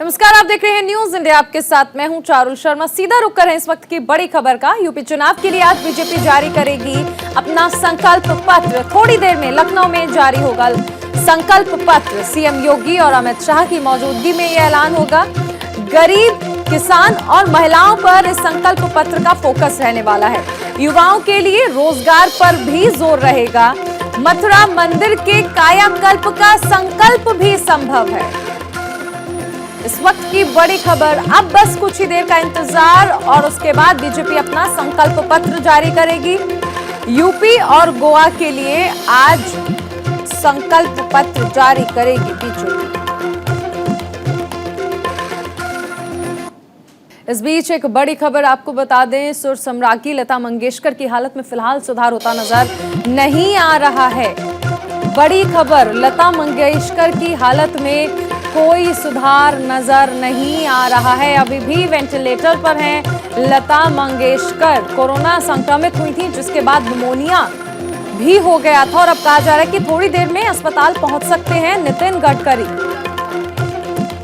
नमस्कार, आप देख रहे हैं न्यूज इंडिया। आपके साथ मैं हूं चारुल शर्मा। सीधा रुक कर है इस वक्त की बड़ी खबर का। यूपी चुनाव के लिए आज बीजेपी जारी करेगी अपना संकल्प पत्र। थोड़ी देर में लखनऊ में जारी होगा संकल्प पत्र। सीएम योगी और अमित शाह की मौजूदगी में यह ऐलान होगा। गरीब, किसान और महिलाओं पर इस संकल्प पत्र का फोकस रहने वाला है। युवाओं के लिए रोजगार पर भी जोर रहेगा। मथुरा मंदिर के कायाकल्प का संकल्प भी संभव है। इस वक्त की बड़ी खबर। अब बस कुछ ही देर का इंतजार और उसके बाद बीजेपी अपना संकल्प पत्र जारी करेगी। यूपी और गोवा के लिए आज संकल्प पत्र जारी करेगी बीजेपी। इस बीच एक बड़ी खबर आपको बता दें, सुर सम्राज्ञी लता मंगेशकर की हालत में फिलहाल सुधार होता नजर नहीं आ रहा है। बड़ी खबर, लता मंगेशकर की हालत में कोई सुधार नजर नहीं आ रहा है। अभी भी वेंटिलेटर पर हैं लता मंगेशकर। कोरोना संक्रमित हुई थी जिसके बाद निमोनिया भी हो गया था और अब कहा जा रहा है कि थोड़ी देर में अस्पताल पहुंच सकते हैं नितिन गडकरी।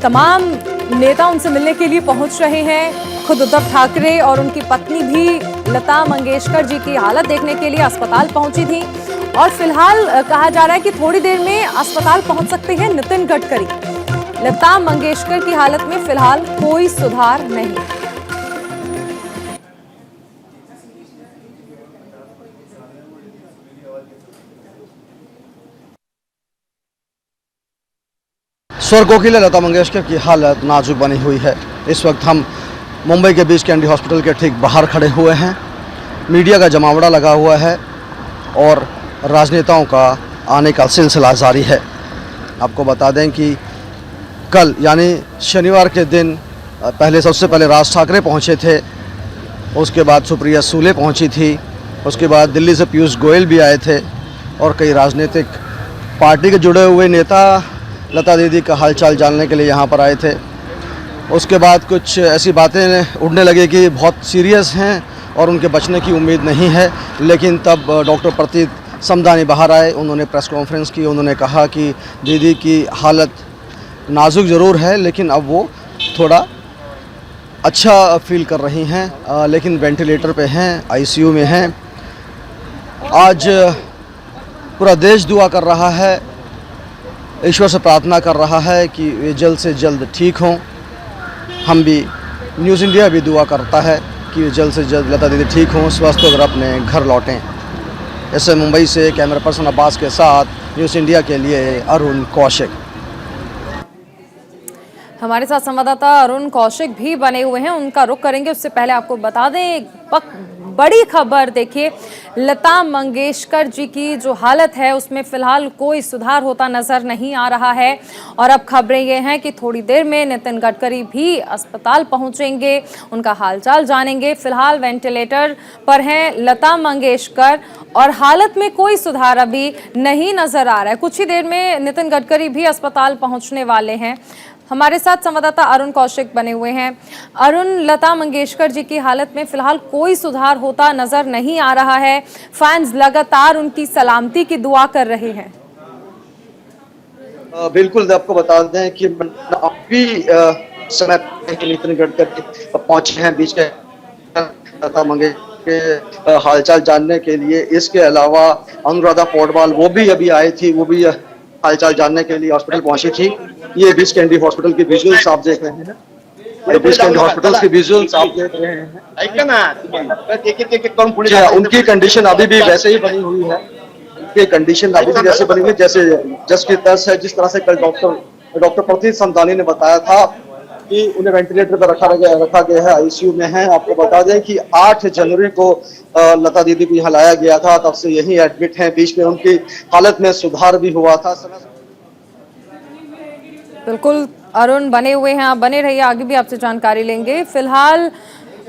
तमाम नेता उनसे मिलने के लिए पहुंच रहे हैं। खुद उद्धव ठाकरे और उनकी पत्नी भी लता मंगेशकर जी की हालत देखने के लिए अस्पताल पहुंची थी और फिलहाल कहा जा रहा है कि थोड़ी देर में अस्पताल पहुंच सकते हैं नितिन गडकरी। लता मंगेशकर की हालत में फिलहाल कोई सुधार नहीं। स्वर कोकिला लता मंगेशकर की हालत नाजुक बनी हुई है। इस वक्त हम मुंबई के बीच कैंडी हॉस्पिटल के ठीक बाहर खड़े हुए हैं। मीडिया का जमावड़ा लगा हुआ है और राजनेताओं का आने का सिलसिला जारी है। आपको बता दें कि कल यानी शनिवार के दिन सबसे पहले राज ठाकरे पहुंचे थे, उसके बाद सुप्रिया सूले पहुंची थी, उसके बाद दिल्ली से पीयूष गोयल भी आए थे और कई राजनीतिक पार्टी के जुड़े हुए नेता लता दीदी का हालचाल जानने के लिए यहां पर आए थे। उसके बाद कुछ ऐसी बातें उड़ने लगी कि बहुत सीरियस हैं और उनके बचने की उम्मीद नहीं है। लेकिन तब डॉक्टर प्रतीत समदानी बाहर आए, उन्होंने प्रेस कॉन्फ्रेंस की। उन्होंने कहा कि दीदी की हालत नाजुक ज़रूर है लेकिन अब वो थोड़ा अच्छा फील कर रही हैं, लेकिन वेंटिलेटर पे हैं, आईसीयू में हैं। आज पूरा देश दुआ कर रहा है, ईश्वर से प्रार्थना कर रहा है कि वे जल्द से जल्द ठीक हों। हम भी, न्यूज़ इंडिया भी दुआ करता है कि वे जल्द से जल्द लता दीदी ठीक हों, स्वस्थ होकर अपने घर लौटें। ऐसे मुंबई से कैमरा पर्सन अब्बास के साथ न्यूज़ इंडिया के लिए अरुण कौशिक। हमारे साथ संवाददाता अरुण कौशिक भी बने हुए हैं, उनका रुख करेंगे। उससे पहले आपको बता दें एक बड़ी खबर। देखिए, लता मंगेशकर जी की जो हालत है उसमें फिलहाल कोई सुधार होता नजर नहीं आ रहा है और अब खबरें ये हैं कि थोड़ी देर में नितिन गडकरी भी अस्पताल पहुंचेंगे, उनका हालचाल जानेंगे। फिलहाल वेंटिलेटर पर हैं लता मंगेशकर और हालत में कोई सुधार अभी नहीं नजर आ रहा है। कुछ ही देर में नितिन गडकरी भी अस्पताल पहुंचने वाले हैं। हमारे साथ संवाददाता अरुण कौशिक बने हुए हैं। अरुण, लता मंगेशकर जी की हालत में फिलहाल कोई सुधार होता नजर नहीं आ रहा है। फैंस लगातार उनकी सलामती की दुआ कर रहे हैं। बिल्कुल, आपको बता दें कि अभी समय नितिन गडकरी पहुंचे हैं बीच के लता मंगेशकर के हालचाल जानने के लिए। इसके अलावा अनुराधा पौडवाल वो भी अभी आई थी, वो भी हालचाल जानने के लिए हॉस्पिटल पहुंची थी। ये बीच कैंडी हॉस्पिटल की विजुअल्स आप देख रहे हैं। ये बीच कैंडी हॉस्पिटल की विजुअल्स आप देख रहे हैं। उनकी कंडीशन अभी भी वैसे ही बनी हुई है। उनकी कंडीशन अभी भी वैसे बनी हुई है जैसे जस की तर्ज है। जिस तरह से कल डॉक्टर प्रतीत समदानी ने बताया था कि उन्हें वेंटिलेटर पर रखा गया है, आईसीयू में है। आपको बता दें कि 8 जनवरी को लता दीदी को यहाँ लाया गया था, तब से यही एडमिट हैं। बीच में उनकी हालत में सुधार भी हुआ था। बिल्कुल अरुण बने हुए हैं, आप बने रहिए, आगे भी आपसे जानकारी लेंगे। फिलहाल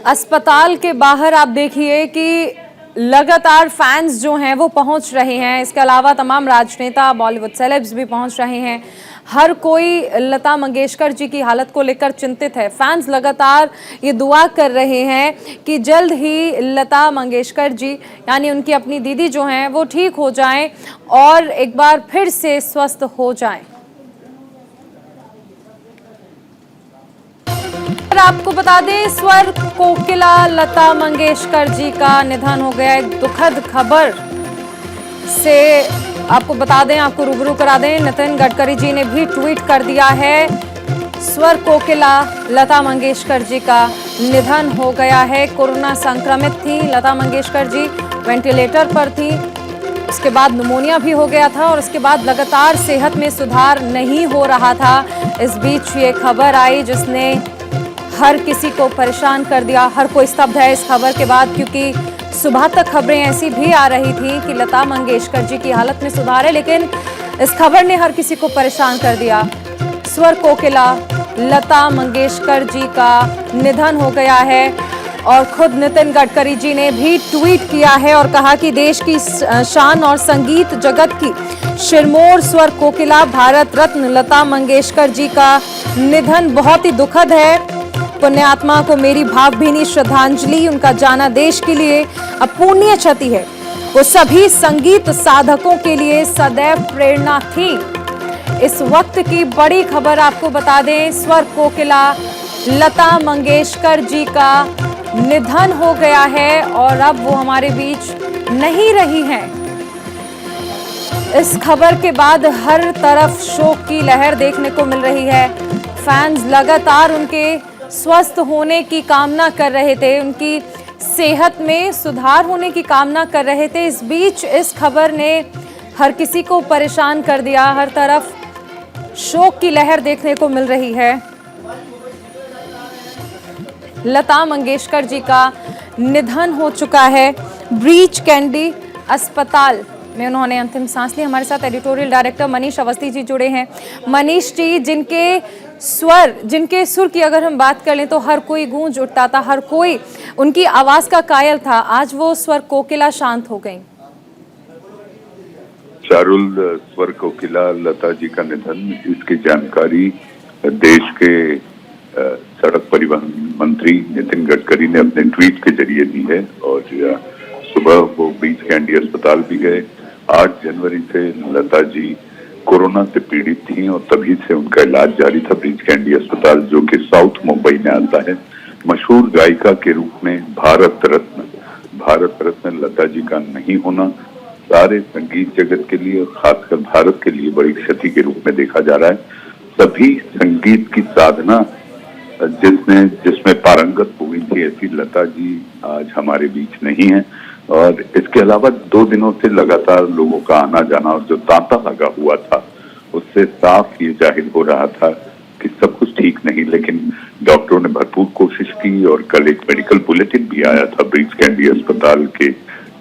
अस्पताल के बाहर आप देखिए कि लगातार फैंस जो हैं वो पहुंच रहे हैं। इसके अलावा तमाम राजनेता, बॉलीवुड सेलेब्स भी पहुंच रहे हैं। हर कोई लता मंगेशकर जी की हालत को लेकर चिंतित है। फैंस लगातार ये दुआ कर रहे हैं कि जल्द ही लता मंगेशकर जी यानी उनकी अपनी दीदी जो हैं वो ठीक हो जाएं और एक बार फिर से स्वस्थ हो जाएं। आपको बता दें, स्वर कोकिला लता मंगेशकर जी का निधन हो गया। एक दुखद खबर से आपको बता दें, आपको रूबरू करा दें, नितिन गडकरी जी ने भी ट्वीट कर दिया है, स्वर कोकिला लता मंगेशकर जी का निधन हो गया है। कोरोना संक्रमित थी लता मंगेशकर जी, वेंटिलेटर पर थी, उसके बाद निमोनिया भी हो गया था और उसके बाद लगातार सेहत में सुधार नहीं हो रहा था। इस बीच ये खबर आई जिसने हर किसी को परेशान कर दिया। हर कोई स्तब्ध है इस खबर के बाद, क्योंकि सुबह तक खबरें ऐसी भी आ रही थी कि लता मंगेशकर जी की हालत में सुधार है, लेकिन इस खबर ने हर किसी को परेशान कर दिया। स्वर कोकिला लता मंगेशकर जी का निधन हो गया है और खुद नितिन गडकरी जी ने भी ट्वीट किया है और कहा कि देश की शान और संगीत जगत की शिरमौर स्वर कोकिला भारत रत्न लता मंगेशकर जी का निधन बहुत ही दुखद है। पुण्यात्मा को मेरी भावभीनी श्रद्धांजलि। उनका जाना देश के लिए अपूर्णीय क्षति है। वो सभी संगीत साधकों के लिए सदैव प्रेरणा थी। इस वक्त की बड़ी खबर आपको बता दें, स्वर कोकिला लता मंगेशकर जी का निधन हो गया है और अब वो हमारे बीच नहीं रही हैं। इस खबर के बाद हर तरफ शोक की लहर देखने को मिल रही है। फैंस लगातार उनके स्वस्थ होने की कामना कर रहे थे, उनकी सेहत में सुधार होने की कामना कर रहे थे। इस बीच इस खबर ने हर किसी को परेशान कर दिया। हर तरफ शोक की लहर देखने को मिल रही है। लता मंगेशकर जी का निधन हो चुका है। ब्रीच कैंडी अस्पताल में उन्होंने अंतिम सांस ली। हमारे साथ एडिटोरियल डायरेक्टर मनीष अवस्थी जी जुड़े हैं। मनीष जी, जिनके सुर की अगर हम बात कर लें तो हर कोई गूंज उठता था, हर कोई उनकी आवाज का कायल था, आज वो स्वर कोकिला शांत हो गई। चारुल, स्वर कोकिला लता जी का निधन, इसकी जानकारी देश के सड़क परिवहन मंत्री नितिन गडकरी ने अपने ट्वीट के जरिए दी है और सुबह वो ब्रीच कैंडी अस्पताल भी गए। 8 जनवरी से लता जी कोरोना से पीड़ित थी और तभी से उनका इलाज जारी था ब्रीच कैंडी अस्पताल, जो कि साउथ मुंबई में आता है। मशहूर गायिका के रूप में भारत रत्न लता जी का नहीं होना सारे संगीत जगत के लिए और खासकर भारत के लिए बड़ी क्षति के रूप में देखा जा रहा है। सभी संगीत की साधना जिसमें पारंगत हुई थी, ऐसी लता जी आज हमारे बीच नहीं है। और इसके अलावा 2 दिनों से लगातार लोगों का आना जाना और जो तांता लगा हुआ था, उससे साफ ये जाहिर हो रहा था कि सब कुछ ठीक नहीं। लेकिन डॉक्टरों ने भरपूर कोशिश की और कल एक मेडिकल बुलेटिन भी आया था ब्रीच कैंडी अस्पताल के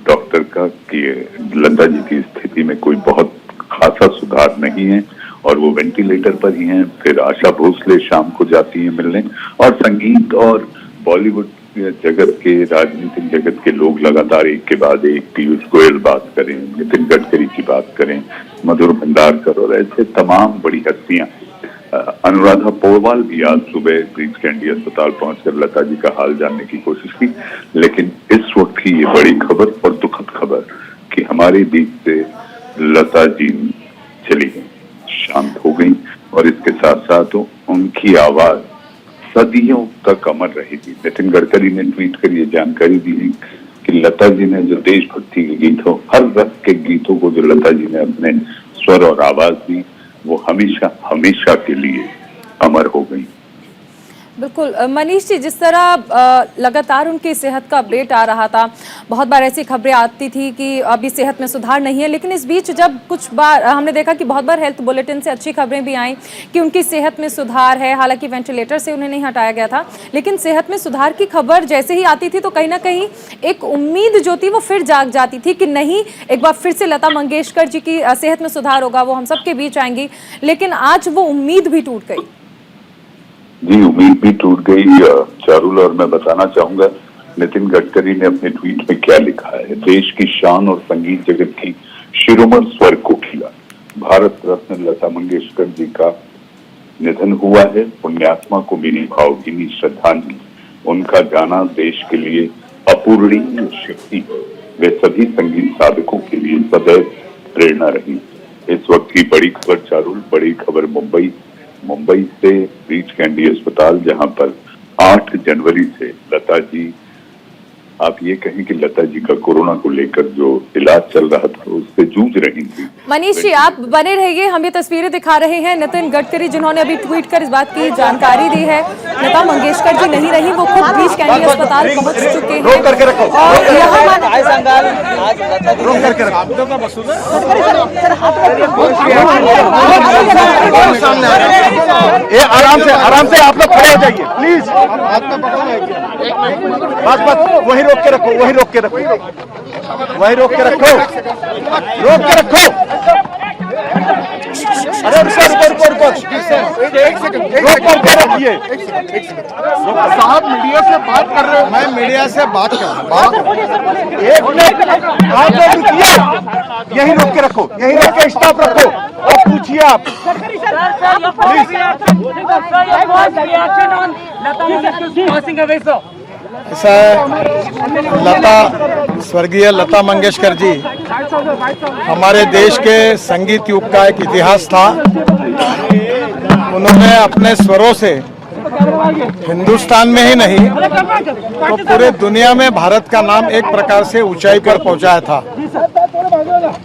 डॉक्टर का कि लता जी की स्थिति में कोई बहुत खासा सुधार नहीं है और वो वेंटिलेटर पर ही हैं। फिर आशा भोसले शाम को जाती हैं मिलने और संगीत और बॉलीवुड जगत के, राजनीतिक जगत के लोग लगातार एक के बाद एक, पीयूष गोयल बात करें, नितिन गडकरी की बात करें, मधुर भंडारकर और ऐसे तमाम बड़ी हस्तियां। अनुराधा पोरवाल भी आज सुबह ब्रीच कैंडी अस्पताल पहुंचकर लता जी का हाल जानने की कोशिश की, लेकिन इस वक्त की ये बड़ी खबर और दुखद खबर कि हमारे बीच से लता जी चली गई, शांत हो गई और इसके साथ साथ उनकी आवाज सदियों तक अमर रहेगी। नितिन गडकरी ने ट्वीट कर ये जानकारी दी है कि लता जी ने जो देशभक्ति के गीत हो, हर रस के गीतों को जो लता जी ने अपने स्वर और आवाज दी, वो हमेशा हमेशा के लिए अमर हो गई। बिल्कुल मनीष जी, जिस तरह लगातार उनकी सेहत का अपडेट आ रहा था, बहुत बार ऐसी खबरें आती थी कि अभी सेहत में सुधार नहीं है, लेकिन इस बीच जब कुछ बार हमने देखा कि बहुत बार हेल्थ बुलेटिन से अच्छी खबरें भी आई कि उनकी सेहत में सुधार है। हालांकि वेंटिलेटर से उन्हें नहीं हटाया गया था, लेकिन सेहत में सुधार की खबर जैसे ही आती थी तो कहीं ना कहीं एक उम्मीद जो थी वो फिर जाग जाती थी कि नहीं, एक बार फिर से लता मंगेशकर जी की सेहत में सुधार होगा, वो हम सबके बीच आएंगी। लेकिन आज वो उम्मीद भी टूट गई। जी, उम्मीद भी टूट गई चारुल, और मैं बताना चाहूंगा नितिन गडकरी ने अपने ट्वीट में क्या लिखा है। देश की शान और संगीत जगत की शिरोमणि स्वर कोकिला भारत रत्न लता मंगेशकर जी का निधन हुआ है। पुण्यात्मा को मेरी भावभीनी श्रद्धांजलि। उनका जाना देश के लिए अपूर्णीय शक्ति है। वे सभी संगीत साधकों के लिए सदैव प्रेरणा रही। इस वक्त की बड़ी खबर चारुल, बड़ी खबर मुंबई से ब्रीच कैंडी अस्पताल, जहां पर 8 जनवरी से लता जी, आप ये कहें कि लता जी का कोरोना को लेकर जो इलाज चल रहा था उससे जूझ रही थी। मनीष जी आप बने रहिए, हम ये तस्वीरें दिखा रहे हैं नितिन गडकरी जिन्होंने अभी ट्वीट कर इस बात की जानकारी दी है। लता मंगेशकर जी नहीं रही, वो खुद ब्रीच कैंडी अस्पताल पहुंच चुके हैं और यहाँ आराम से आप लोग खड़े हो जाइए प्लीज। बस वही रोक के रखो, वही रोक के रखो, वही रोक के रखो, रोक के रखो। अरे रुको रखिए साहब, मीडिया से बात कर रहे हो। मैं मीडिया से बात कर रहा हूँ। एक मिनट आप लोग रुकिए, यही रोक के रखो, यही रोक के स्टॉप रखो और पूछिए आप ऐसा है। स्वर्गीय लता मंगेशकर जी हमारे देश के संगीत युग का एक इतिहास था। उन्होंने अपने स्वरों से हिंदुस्तान में ही नहीं तो पूरे दुनिया में भारत का नाम एक प्रकार से ऊंचाई पर पहुंचाया था।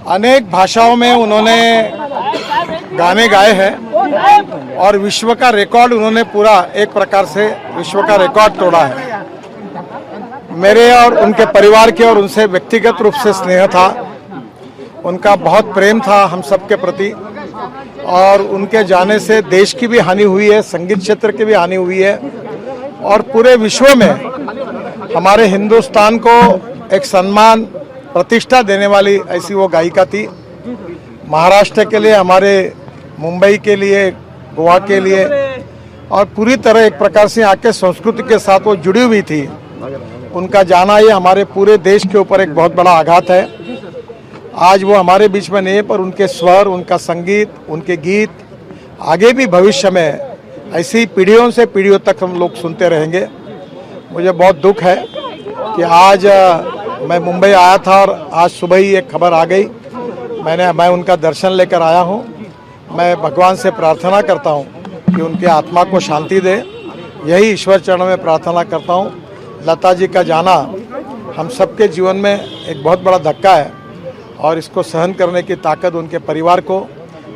अनेक भाषाओं में उन्होंने गाने गाए हैं और विश्व का रिकॉर्ड उन्होंने पूरा एक प्रकार से विश्व का रिकॉर्ड तोड़ा है। मेरे और उनके परिवार के और उनसे व्यक्तिगत रूप से स्नेह था, उनका बहुत प्रेम था हम सब के प्रति और उनके जाने से देश की भी हानि हुई है, संगीत क्षेत्र की भी हानि हुई है और पूरे विश्व में हमारे हिंदुस्तान को एक सम्मान प्रतिष्ठा देने वाली ऐसी वो गायिका थी। महाराष्ट्र के लिए, हमारे मुंबई के लिए, गोवा के लिए और पूरी तरह एक प्रकार से आके संस्कृति के साथ वो जुड़ी हुई थी। उनका जाना ये हमारे पूरे देश के ऊपर एक बहुत बड़ा आघात है। आज वो हमारे बीच में नहीं है पर उनके स्वर, उनका संगीत, उनके गीत आगे भी भविष्य में ऐसी पीढ़ियों से पीढ़ियों तक हम लोग सुनते रहेंगे। मुझे बहुत दुख है कि आज मैं मुंबई आया था और आज सुबह ही एक खबर आ गई। मैं उनका दर्शन लेकर आया हूँ। मैं भगवान से प्रार्थना करता हूँ कि उनके आत्मा को शांति दे, यही ईश्वर चरणों में प्रार्थना करता हूँ। लता जी का जाना हम सबके जीवन में एक बहुत बड़ा धक्का है और इसको सहन करने की ताकत उनके परिवार को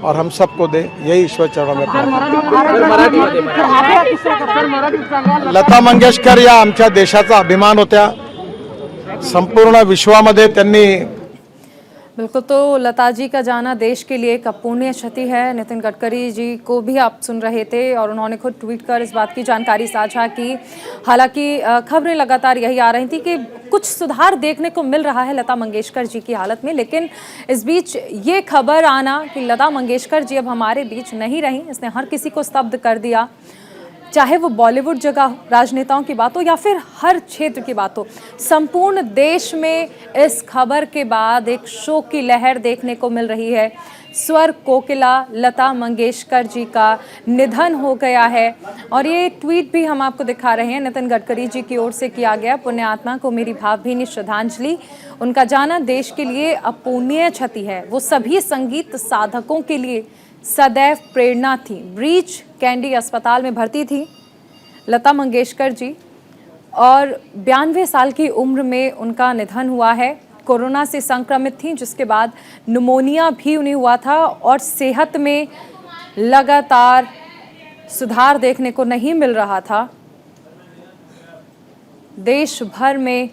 और हम सबको दे, यही ईश्वर चरणों में प्रार्थना। लता मंगेशकर या आमच्या देशाचा अभिमान होत्या। संपूर्ण विश्वामध्ये त्यांनी बिल्कुल, तो लता जी का जाना देश के लिए एक अपूर्णीय क्षति है। नितिन गडकरी जी को भी आप सुन रहे थे और उन्होंने खुद ट्वीट कर इस बात की जानकारी साझा की। हालांकि खबरें लगातार यही आ रही थी कि कुछ सुधार देखने को मिल रहा है लता मंगेशकर जी की हालत में, लेकिन इस बीच ये खबर आना कि लता मंगेशकर जी अब हमारे बीच नहीं रही, इसने हर किसी को स्तब्ध कर दिया। चाहे वो बॉलीवुड जगह राजनेताओं की बात हो या फिर हर क्षेत्र की बात हो, संपूर्ण देश में इस खबर के बाद एक शोक की लहर देखने को मिल रही है। स्वर कोकिला लता मंगेशकर जी का निधन हो गया है और ये ट्वीट भी हम आपको दिखा रहे हैं, नितिन गडकरी जी की ओर से किया गया। पुण्य आत्मा को मेरी भावभीनी श्रद्धांजलि। उनका जाना देश के लिए अपूर्णीय क्षति है। वो सभी संगीत साधकों के लिए सदैव प्रेरणा थी। ब्रीच कैंडी अस्पताल में भर्ती थी लता मंगेशकर जी और 92 साल की उम्र में उनका निधन हुआ है। कोरोना से संक्रमित थी, जिसके बाद निमोनिया भी उन्हें हुआ था और सेहत में लगातार सुधार देखने को नहीं मिल रहा था। देश भर में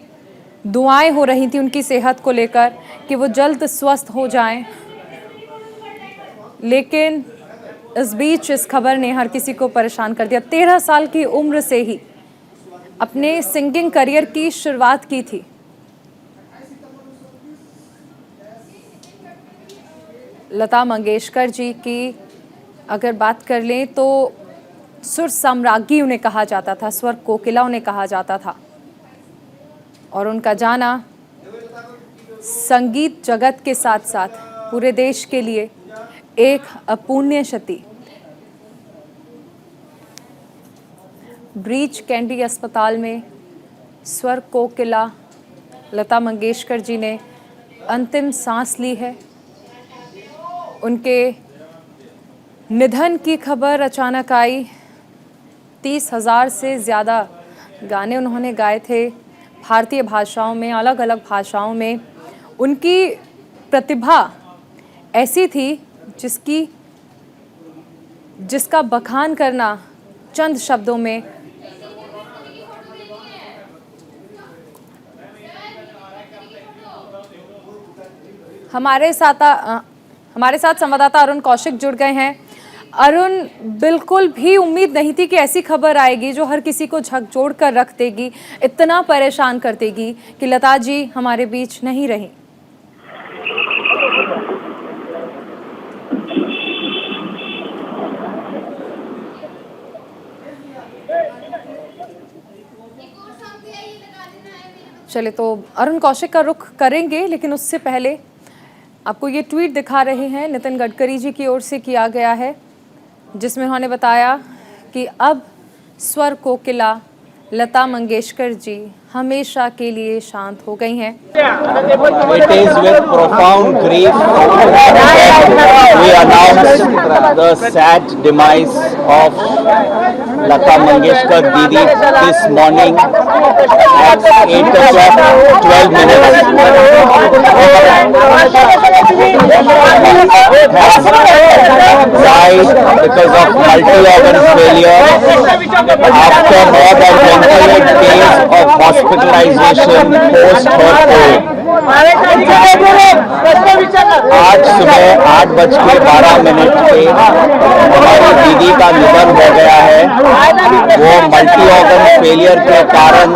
दुआएं हो रही थी उनकी सेहत को लेकर कि वो जल्द स्वस्थ हो जाएं, लेकिन इस बीच इस खबर ने हर किसी को परेशान कर दिया। 13 साल की उम्र से ही अपने सिंगिंग करियर की शुरुआत की थी। लता मंगेशकर जी की अगर बात कर लें तो सुर सम्राज्ञी उन्हें कहा जाता था, स्वर कोकिला उन्हें कहा जाता था और उनका जाना संगीत जगत के साथ साथ पूरे देश के लिए एक अपूर्णीय क्षति। ब्रीच कैंडी अस्पताल में स्वर कोकिला लता मंगेशकर जी ने अंतिम सांस ली है। उनके निधन की खबर अचानक आई 30,000 से ज़्यादा गाने उन्होंने गाए थे भारतीय भाषाओं में, अलग अलग भाषाओं में। उनकी प्रतिभा ऐसी थी जिसका बखान करना चंद शब्दों में हमारे साथ संवाददाता अरुण कौशिक जुड़ गए हैं। अरुण, बिल्कुल भी उम्मीद नहीं थी कि ऐसी खबर आएगी जो हर किसी को झकझोर कर रख देगी, इतना परेशान कर देगी कि लता जी हमारे बीच नहीं रही। चले तो अरुण कौशिक का रुख करेंगे, लेकिन उससे पहले आपको ये ट्वीट दिखा रहे हैं, नितिन गडकरी जी की ओर से किया गया है, जिसमें उन्होंने बताया कि अब स्वर कोकिला लता मंगेशकर जी हमेशा के लिए शांत हो गई हैं। It is with profound grief we announce the sad demise of Lata Mangeshkar Didi this morning at 8:12 minutes. Died because of multi-organ failure after more than 28 days of hospitalization post her COVID. आज सुबह 8:12 पे हमारी दीदी का निधन हो गया है। वो मल्टी ऑर्गन फेलियर के कारण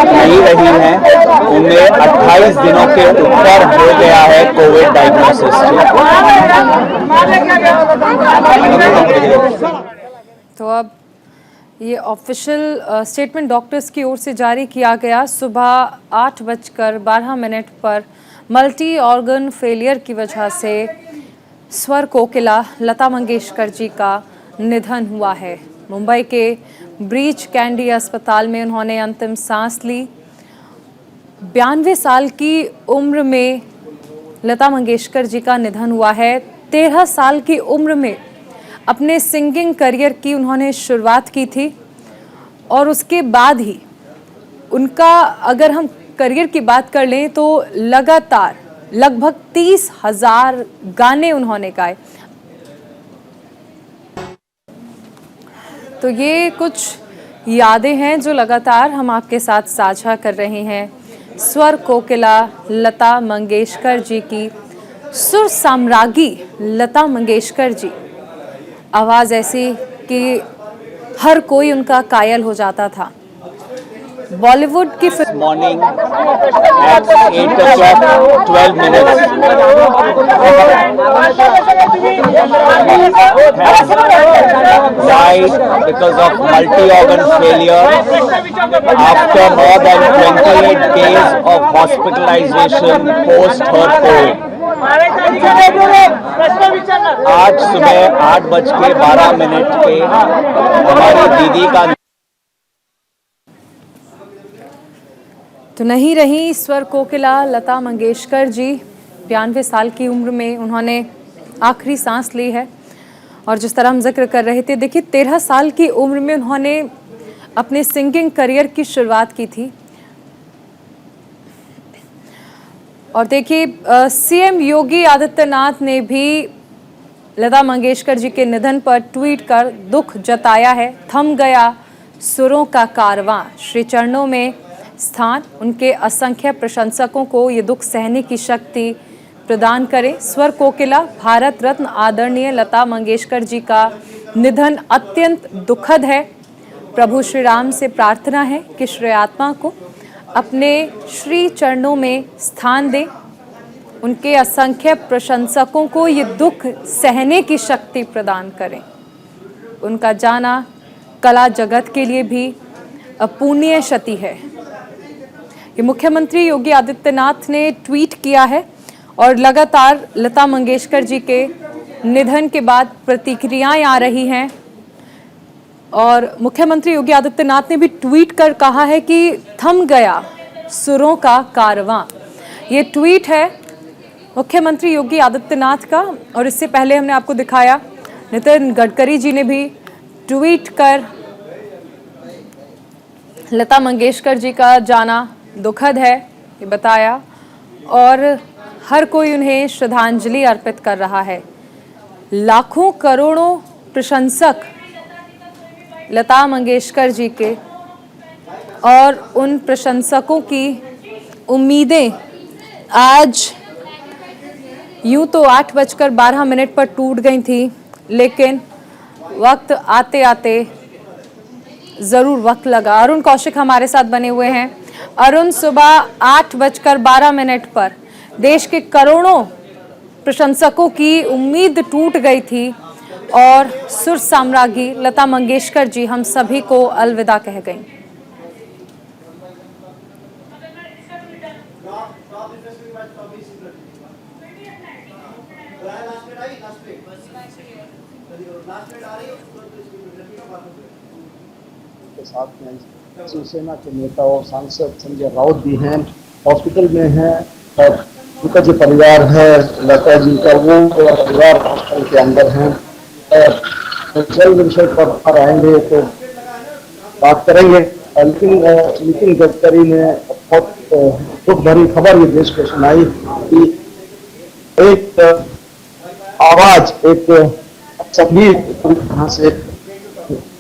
नहीं रही हैं। उन्हें 28 दिनों के ऊपर हो गया है कोविड डायग्नोसिस से। तो अब ये ऑफिशियल स्टेटमेंट डॉक्टर्स की ओर से जारी किया गया। सुबह 8:12 पर मल्टी ऑर्गन फेलियर की वजह से स्वर कोकिला लता मंगेशकर जी का निधन हुआ है। मुंबई के ब्रीच कैंडी अस्पताल में उन्होंने अंतिम सांस ली। 92 साल की उम्र में लता मंगेशकर जी का निधन हुआ है। 13 साल की उम्र में अपने सिंगिंग करियर की उन्होंने शुरुआत की थी और उसके बाद ही उनका, अगर हम करियर की बात कर लें तो लगातार लगभग 30,000 गाने उन्होंने गाए। तो ये कुछ यादें हैं जो लगातार हम आपके साथ साझा कर रहे हैं। स्वर कोकिला लता मंगेशकर जी की, सुर साम्राज्ञी लता मंगेशकर जी, आवाज़ ऐसी कि हर कोई उनका कायल हो जाता था। बॉलीवुड की morning at 8:12 minutes died because of multi-organ failure after more than 28 days of hospitalization post her COVID. आज सुबह 8:12 पे हमारी दीदी का तो नहीं रही स्वर कोकिला लता मंगेशकर जी। 92 साल की उम्र में उन्होंने आखिरी सांस ली है। और जिस तरह हम जिक्र कर रहे थे, देखिए 13 साल की उम्र में उन्होंने अपने सिंगिंग करियर की शुरुआत की थी। और देखिए सीएम योगी आदित्यनाथ ने भी लता मंगेशकर जी के निधन पर ट्वीट कर दुख जताया है। थम गया सुरों का कारवां, श्री चरणों में स्थान। उनके असंख्य प्रशंसकों को ये दुख सहने की शक्ति प्रदान करे। स्वर कोकिला भारत रत्न आदरणीय लता मंगेशकर जी का निधन अत्यंत दुखद है। प्रभु श्री राम से प्रार्थना है कि श्री आत्मा को अपने श्री चरणों में स्थान दें। उनके असंख्य प्रशंसकों को ये दुख सहने की शक्ति प्रदान करें। उनका जाना कला जगत के लिए भी अपूर्णीय क्षति है। ये मुख्यमंत्री योगी आदित्यनाथ ने ट्वीट किया है और लगातार लता मंगेशकर जी के निधन के बाद प्रतिक्रियाएं आ रही हैं। और मुख्यमंत्री योगी आदित्यनाथ ने भी ट्वीट कर कहा है कि थम गया सुरों का कारवां। ये ट्वीट है मुख्यमंत्री योगी आदित्यनाथ का। और इससे पहले हमने आपको दिखाया नितिन गडकरी जी ने भी ट्वीट कर लता मंगेशकर जी का जाना दुखद है, ये बताया, और हर कोई उन्हें श्रद्धांजलि अर्पित कर रहा है। लाखों करोड़ों प्रशंसक लता मंगेशकर जी के, और उन प्रशंसकों की उम्मीदें आज यूं तो 8:12 पर टूट गई थी, लेकिन वक्त आते आते ज़रूर वक्त लगा। अरुण कौशिक हमारे साथ बने हुए हैं। अरुण, सुबह 8:12 पर देश के करोड़ों प्रशंसकों की उम्मीद टूट गई थी और सुर साम्राज्ञी लता मंगेशकर जी हम सभी को अलविदा कह गईं। के साथ में शिवसेना के नेता और सांसद संजय राउत भी हैं, हॉस्पिटल में हैं, और उनका जो परिवार है लता जी का, वो परिवार हॉस्पिटल के अंदर हैं। और जल्द विषय पर बाहर आएंगे तो बात करेंगे। लेकिन नितिन गडकरी ने बहुत दुख भरी खबर ये देश को सुनाई कि एक आवाज, एक संगीत यहाँ से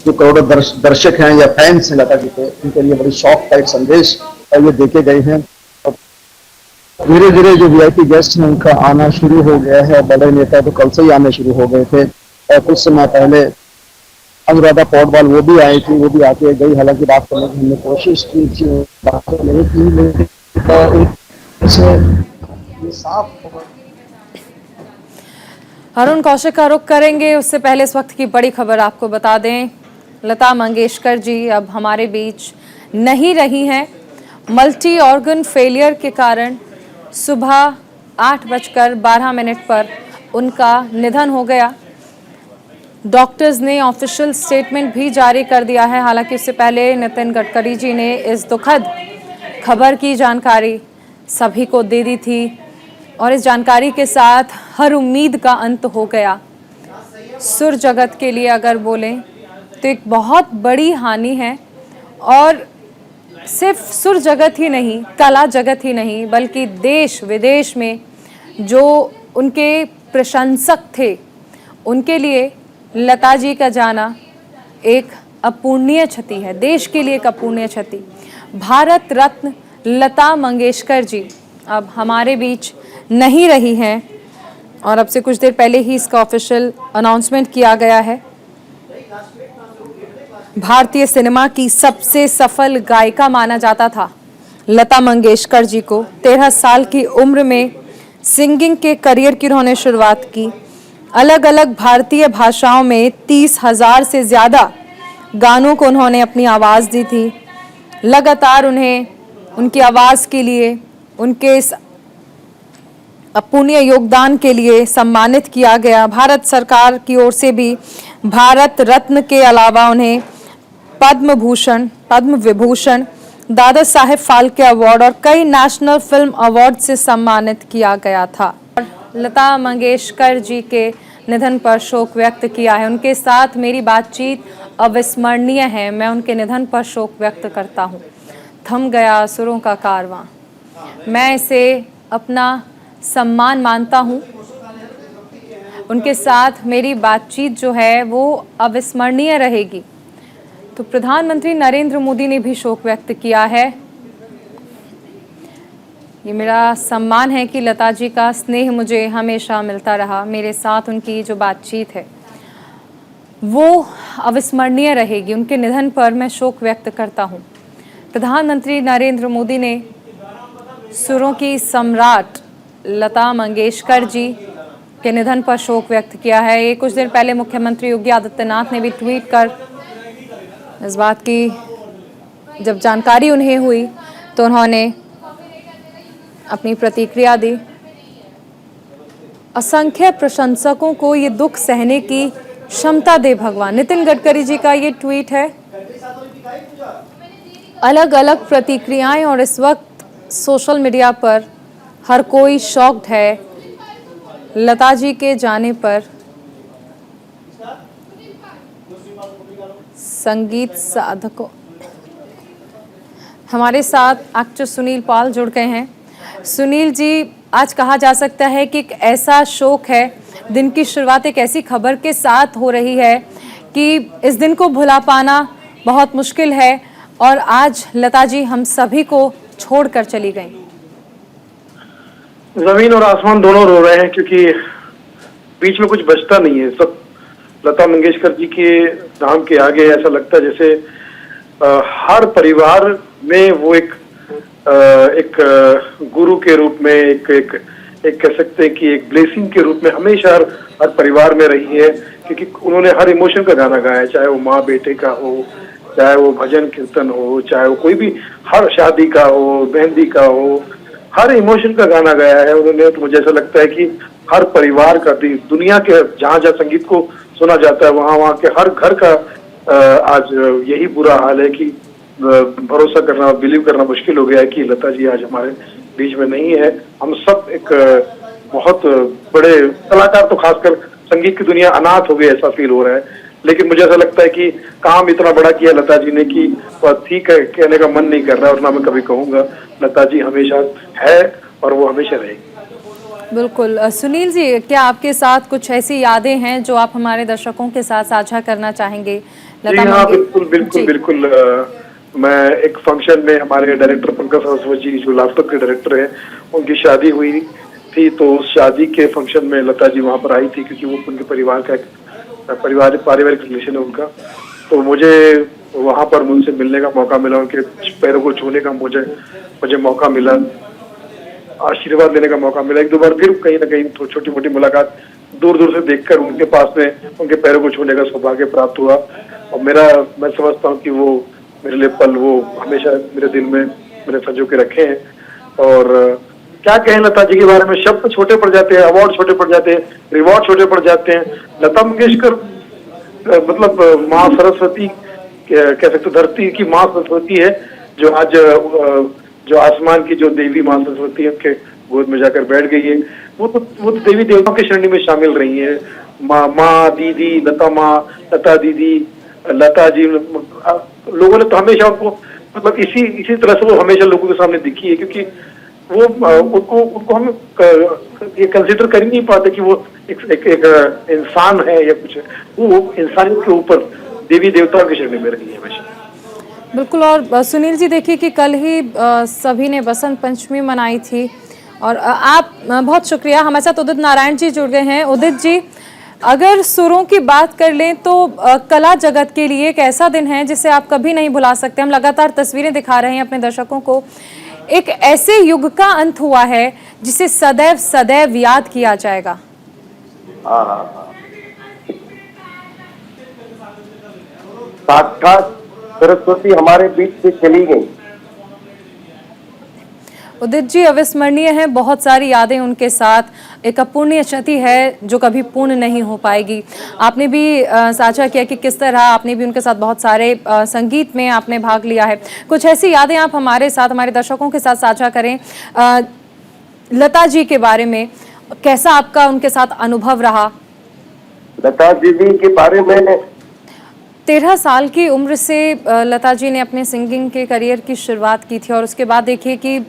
जो करोड़ों दर्शक हैं या फैंस हैं लता जी के, उनके लिए बड़ी शौक का एक संदेश ये देखे गए हैं। धीरे धीरे जो वीआईपी गेस्ट हैं उनका आना शुरू हो गया है। बड़े नेता तो कल से ही आने शुरू हो गए थे, और कुछ समय पहले अनुराधा पौडवाल वो भी आई थी, वो भी आके गई। हालांकि बात करने की हमने कोशिश की थी, बात नहीं की, लेकिन साफ। अरुण कौशिक का रुख करेंगे, उससे पहले इस वक्त की बड़ी खबर आपको बता दें। लता मंगेशकर जी अब हमारे बीच नहीं रही हैं। मल्टी ऑर्गन फेलियर के कारण सुबह 8:12 पर उनका निधन हो गया। डॉक्टर्स ने ऑफिशियल स्टेटमेंट भी जारी कर दिया है। हालांकि उससे पहले नितिन गडकरी जी ने इस दुखद खबर की जानकारी सभी को दे दी थी, और इस जानकारी के साथ हर उम्मीद का अंत हो गया। सुर जगत के लिए अगर बोलें तो एक बहुत बड़ी हानि है, और सिर्फ सुर जगत ही नहीं, कला जगत ही नहीं, बल्कि देश विदेश में जो उनके प्रशंसक थे, उनके लिए लता जी का जाना एक अपूर्णीय क्षति है। देश के लिए एक अपूर्णीय क्षति। भारत रत्न लता मंगेशकर जी अब हमारे बीच नहीं रही हैं, और अब से कुछ देर पहले ही इसका ऑफिशियल अनाउंसमेंट किया गया है। भारतीय सिनेमा की सबसे सफल गायिका माना जाता था लता मंगेशकर जी को। 13 साल की उम्र में सिंगिंग के करियर की उन्होंने शुरुआत की। अलग अलग भारतीय भाषाओं में 30,000 से ज़्यादा गानों को उन्होंने अपनी आवाज़ दी थी। लगातार उन्हें उनकी आवाज़ के लिए, उनके इस अपूर्णीय योगदान के लिए सम्मानित किया गया। भारत सरकार की ओर से भी भारत रत्न के अलावा उन्हें पद्म भूषण, पद्म विभूषण, दादा साहेब फाल्के अवार्ड और कई नेशनल फिल्म अवार्ड से सम्मानित किया गया था। लता मंगेशकर जी के निधन पर शोक व्यक्त किया है। उनके साथ मेरी बातचीत अविस्मरणीय है। मैं उनके निधन पर शोक व्यक्त करता हूँ। थम गया सुरों का कारवां। मैं इसे अपना सम्मान मानता हूँ। उनके साथ मेरी बातचीत जो है वो अविस्मरणीय रहेगी। तो प्रधानमंत्री नरेंद्र मोदी ने भी शोक व्यक्त किया है। ये मेरा सम्मान है कि लता जी का स्नेह मुझे हमेशा मिलता रहा। मेरे साथ उनकी जो बातचीत है वो अविस्मरणीय रहेगी। उनके निधन पर मैं शोक व्यक्त करता हूँ। प्रधानमंत्री नरेंद्र मोदी ने सुरों की सम्राट लता मंगेशकर जी के निधन पर शोक व्यक्त किया है। ये कुछ देर पहले मुख्यमंत्री योगी आदित्यनाथ ने भी ट्वीट कर इस बात की जब जानकारी उन्हें हुई तो उन्होंने अपनी प्रतिक्रिया दी। असंख्य प्रशंसकों को ये दुख सहने की क्षमता दे भगवान। नितिन गडकरी जी का ये ट्वीट है। अलग अलग प्रतिक्रियाएं, और इस वक्त सोशल मीडिया पर हर कोई शॉक्ड है लता जी के जाने पर। संगीत साधकों हमारे साथ एक्टर सुनील पाल जुड़ गए हैं। सुनील जी, आज कहा जा सकता है कि एक ऐसा शोक है, दिन की शुरुआत एक ऐसी खबर के साथ हो रही है कि इस दिन को भुला पाना बहुत मुश्किल है और आज लता जी हम सभी को छोड़कर चली गईं। जमीन और आसमान दोनों रो रहे हैं क्योंकि बीच में कुछ बचता नहीं है। सब लता मंगेशकर जी के नाम के आगे ऐसा लगता है जैसे हर परिवार में वो एक गुरु के रूप में एक कह सकते हैं कि एक ब्लेसिंग के रूप में हमेशा हर परिवार में रही है, क्योंकि उन्होंने हर इमोशन का गाना गाया है, चाहे वो माँ बेटे का हो, चाहे वो भजन कीर्तन हो, चाहे वो कोई भी, हर शादी का हो, मेहंदी का हो, हर इमोशन का गाना गाया है उन्होंने। तो मुझे ऐसा लगता है कि हर परिवार का, दुनिया के जहाँ जहाँ संगीत को सुना जाता है वहाँ के हर घर का आज यही बुरा हाल है कि भरोसा करना, बिलीव करना मुश्किल हो गया है कि लता जी आज हमारे बीच में नहीं है। हम सब एक बहुत बड़े कलाकार, तो खासकर संगीत की दुनिया अनाथ हो गई ऐसा फील हो रहा है। लेकिन मुझे ऐसा लगता है कि काम इतना बड़ा किया लता जी ने कि ठीक है कहने का मन नहीं कर रहा, और ना मैं कभी कहूँगा। लता जी हमेशा है और वो हमेशा रहेगी। बिल्कुल। सुनील जी, क्या आपके साथ कुछ ऐसी यादें हैं जो आप हमारे दर्शकों के साथ साझा करना चाहेंगे? जी हाँ, बिल्कुल। मैं एक फंक्शन में, हमारे डायरेक्टर पंकज सरस्वती जी जो लाफ्टर के डायरेक्टर हैं, उनकी शादी हुई थी, तो उस शादी के फंक्शन में लता जी वहाँ पर आई थी, क्योंकि वो उनके परिवार का एक पारिवारिक रिलेशन है उनका। तो मुझे वहाँ पर उनसे मिलने का मौका मिला, उनके पैरों को छूने का मुझे मौका मिला, आशीर्वाद लेने का मौका मिला। एक दो बार फिर कहीं ना कहीं छोटी मोटी मुलाकात दूर दूर से देखकर उनके पास में उनके पैरों को छूने का सौभाग्य प्राप्त हुआ। और मैं समझता हूँ कि वो मेरे लिए पल वो हमेशा मेरे दिल में मेरे संजो के रखे हैं। और क्या कहें लता जी के बारे में, शब्द छोटे पड़ जाते हैं, अवार्ड छोटे पड़ जाते हैं, रिवॉर्ड छोटे पड़ जाते हैं। लता मंगेशकर मतलब माँ सरस्वती, कह सकते धरती की माँ सरस्वती है, जो आज जो आसमान की जो देवी माँ सरस्वती है उनके गोद में जाकर बैठ गई है। वो तो देवी देवताओं की श्रेणी में शामिल रही है। माँ दीदी, लता माँ, लता दीदी, लता जी, लोगों ने तो हमेशा उनको मतलब इसी तरह से वो हमेशा लोगों के सामने दिखी है, क्योंकि वो उनको हम ये कंसिडर कर ही नहीं पाते कि वो एक इंसान है या कुछ है। वो इंसानियत के ऊपर देवी देवताओं की श्रेणी में रही है हमेशा। बिल्कुल। और सुनील जी, देखिए कि कल ही सभी ने बसंत पंचमी मनाई थी, और आप बहुत शुक्रिया, हमारे साथ उदित नारायण जी जुड़ गए हैं। उदित जी, अगर सुरों की बात कर लें तो कला जगत के लिए एक ऐसा दिन है जिसे आप कभी नहीं भुला सकते। हम लगातार तस्वीरें दिखा रहे हैं अपने दर्शकों को। एक ऐसे युग का अंत हुआ है जिसे सदैव सदैव याद किया जाएगा। साक्षात सरस्वती हमारे बीच से चली गई। उदित जी, अविस्मरणीय है, बहुत सारी यादें उनके साथ, एक अपूर्णीय क्षति है जो कभी पूर्ण नहीं हो पाएगी। आपने भी साझा किया कि किस तरह आपने भी उनके साथ बहुत सारे संगीत में आपने भाग लिया है। कुछ ऐसी यादें आप हमारे साथ, हमारे दर्शकों के साथ साझा करें। लता जी के बारे में कैसा आपका उनके साथ अनुभव रहा? लता दीदी के बारे में 13 साल की उम्र से लता जी ने अपने सिंगिंग के करियर की शुरुआत की थी, और उसके बाद देखिए कि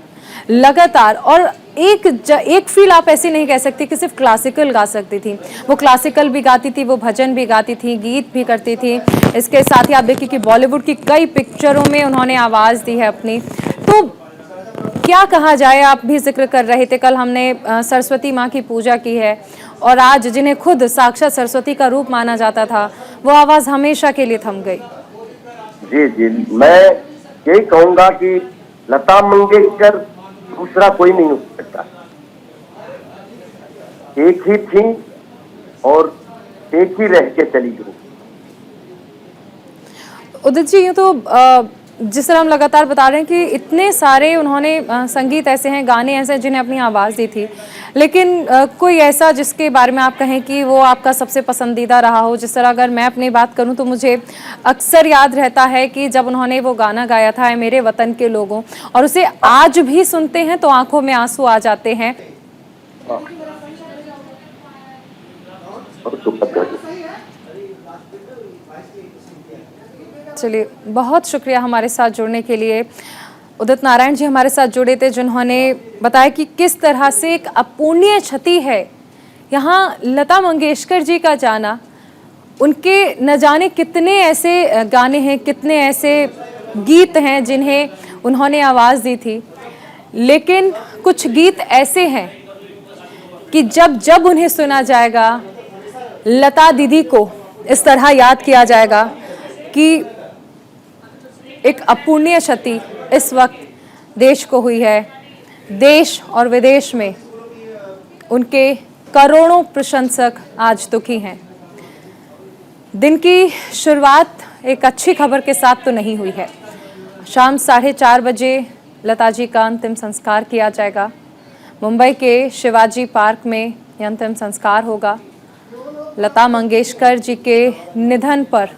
लगातार, और एक फील आप ऐसी नहीं कह सकती कि सिर्फ क्लासिकल गा सकती थी। वो क्लासिकल भी गाती थी, वो भजन भी गाती थी, गीत भी करती थी। इसके साथ ही आप देखिए कि बॉलीवुड की कई पिक्चरों में उन्होंने आवाज़ दी है अपनी। तो क्या कहा जाए, आप भी जिक्र कर रहे थे, कल हमने सरस्वती माँ की पूजा की है, और आज जिन्हें खुद साक्षात सरस्वती का रूप माना जाता था, वो आवाज़ हमेशा के लिए थम गई। जी, मैं यही कहूँगा कि लता मंगेशकर दूसरा कोई नहीं हो सकता। एक ही थी और एक ही रह के चली गई। उदित जी, यूँ तो जिस तरह हम लगातार बता रहे हैं कि इतने सारे उन्होंने संगीत ऐसे हैं, गाने ऐसे हैं जिन्हें अपनी आवाज़ दी थी, लेकिन कोई ऐसा जिसके बारे में आप कहें कि वो आपका सबसे पसंदीदा रहा हो? जिस तरह अगर मैं अपनी बात करूं तो मुझे अक्सर याद रहता है कि जब उन्होंने वो गाना गाया था, मेरे वतन के लोगों, और उसे आज भी सुनते हैं तो आंखों में आंसू आ जाते हैं। चलिए, बहुत शुक्रिया हमारे साथ जुड़ने के लिए। उदित नारायण जी हमारे साथ जुड़े थे, जिन्होंने बताया कि किस तरह से एक अपूर्णीय क्षति है यहाँ लता मंगेशकर जी का जाना। उनके न जाने कितने ऐसे गाने हैं, कितने ऐसे गीत हैं जिन्हें उन्होंने आवाज़ दी थी, लेकिन कुछ गीत ऐसे हैं कि जब जब उन्हें सुना जाएगा लता दीदी को इस तरह याद किया जाएगा कि एक अपूर्णीय क्षति इस वक्त देश को हुई है। देश और विदेश में उनके करोड़ों प्रशंसक आज दुखी हैं। दिन की शुरुआत एक अच्छी खबर के साथ तो नहीं हुई है। शाम 4:30 बजे लता जी का अंतिम संस्कार किया जाएगा। मुंबई के शिवाजी पार्क में यह अंतिम संस्कार होगा। लता मंगेशकर जी के निधन पर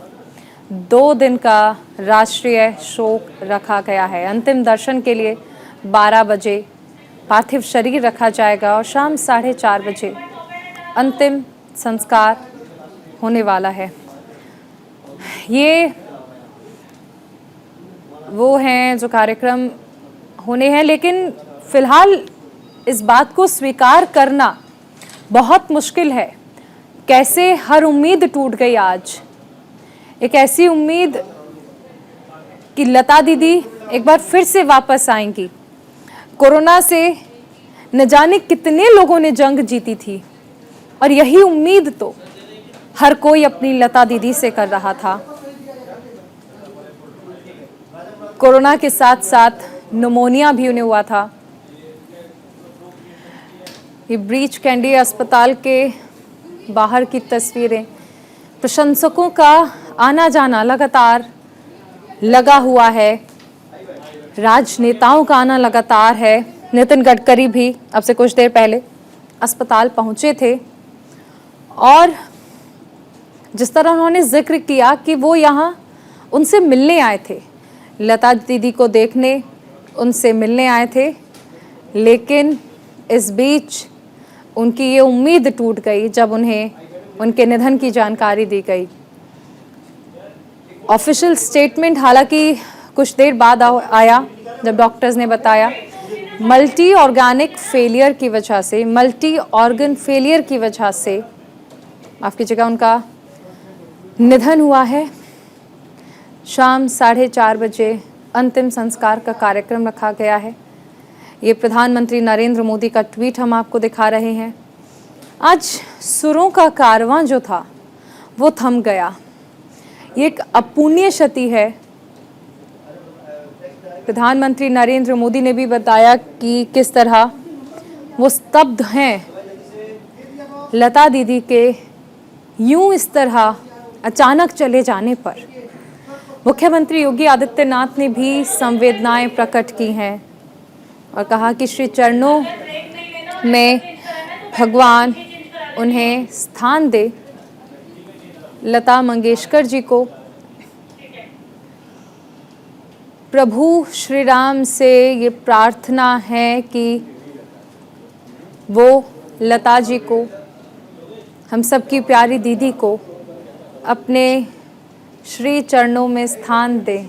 2 दिन का राष्ट्रीय शोक रखा गया है। अंतिम दर्शन के लिए 12 बजे पार्थिव शरीर रखा जाएगा और शाम 4:30 बजे अंतिम संस्कार होने वाला है। ये वो हैं जो कार्यक्रम होने हैं, लेकिन फिलहाल इस बात को स्वीकार करना बहुत मुश्किल है। कैसे हर उम्मीद टूट गई आज। एक ऐसी उम्मीद कि लता दीदी एक बार फिर से वापस आएंगी। कोरोना से न जाने कितने लोगों ने जंग जीती थी और यही उम्मीद तो हर कोई अपनी लता दीदी से कर रहा था। कोरोना के साथ साथ निमोनिया भी उन्हें हुआ था। ये ब्रीच कैंडी अस्पताल के बाहर की तस्वीरें, प्रशंसकों का आना जाना लगातार लगा हुआ है। राजनेताओं का आना लगातार है। नितिन गडकरी भी अब से कुछ देर पहले अस्पताल पहुंचे थे और जिस तरह उन्होंने जिक्र किया कि वो यहाँ उनसे मिलने आए थे, लता दीदी को देखने उनसे मिलने आए थे, लेकिन इस बीच उनकी ये उम्मीद टूट गई जब उन्हें उनके निधन की जानकारी दी गई। ऑफिशियल स्टेटमेंट हालांकि कुछ देर बाद आया जब डॉक्टर्स ने बताया मल्टी ऑर्गन फेलियर की वजह से माफ़ कीजिएगा उनका निधन हुआ है। शाम 4:30 बजे अंतिम संस्कार का कार्यक्रम रखा गया है। ये प्रधानमंत्री नरेंद्र मोदी का ट्वीट हम आपको दिखा रहे हैं। आज सुरों का कारवां जो था वो थम गया। ये एक अपूर्णीय क्षति है। प्रधानमंत्री नरेंद्र मोदी ने भी बताया कि किस तरह वो स्तब्ध हैं लता दीदी के यूं इस तरह अचानक चले जाने पर। मुख्यमंत्री योगी आदित्यनाथ ने भी संवेदनाएं प्रकट की हैं और कहा कि श्री चरणों में भगवान उन्हें स्थान दे। लता मंगेशकर जी को प्रभु श्री राम से ये प्रार्थना है कि वो लता जी को, हम सबकी प्यारी दीदी को अपने श्री चरणों में स्थान दें।